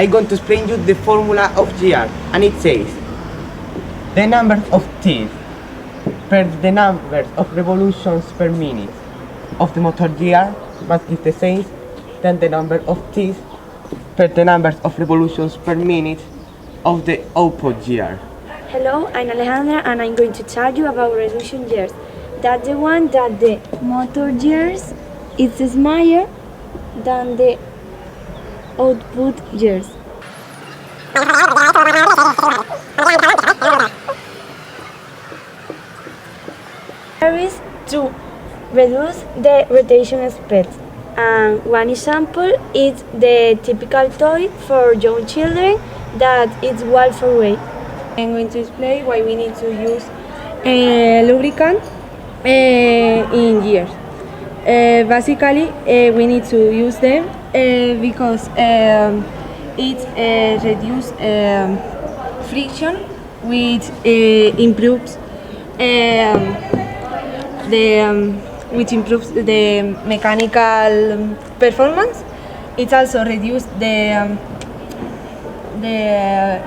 I'm going to explain you the formula of year, and it says the number of teeth per the number of revolutions per minute of the motor gear must be the same than the number of teeth per the number of revolutions per minute of the output gear. Hello, I'm Alejandra and I'm going to tell you about reduction gears. That's the one that the motor gears is smaller than the output gears. There is to reduce the rotation speed. And one example is the typical toy for young children that is walk away. I'm going to explain why we need to use lubricant in gears. Basically, we need to use them because it reduces friction, which improves the mechanical performance. It also reduces the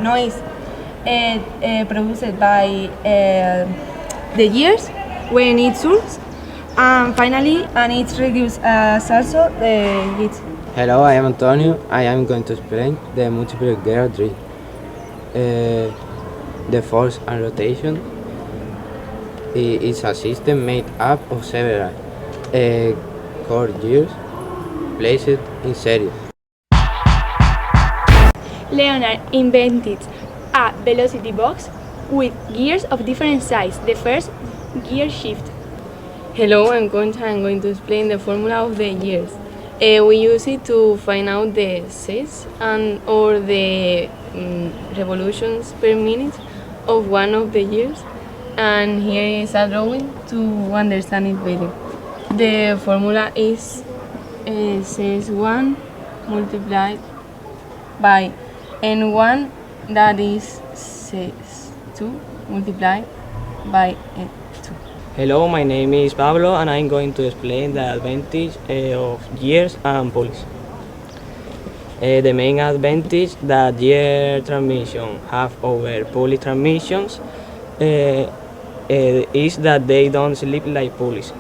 noise produced by the gears when it turns, and finally, it reduces also the heat. Hello, I am Antonio. I am going to explain the multiple gear drill. The force and rotation is a system made up of several core gears placed in series. Leonard invented a velocity box with gears of different size. The first gear shift. Hello, I'm Concha. I'm going to explain the formula of the gears. We use it to find out the Cs and or the revolutions per minute of one of the gears. And here is a drawing to understand it better. The formula is Cs1 multiplied by N1, that is Cs2 multiplied by N2. Hello, my name is Pablo and I'm going to explain the advantage of gears and pulleys. The main advantage that gear transmission have over pulley transmissions is that they don't slip like pulleys.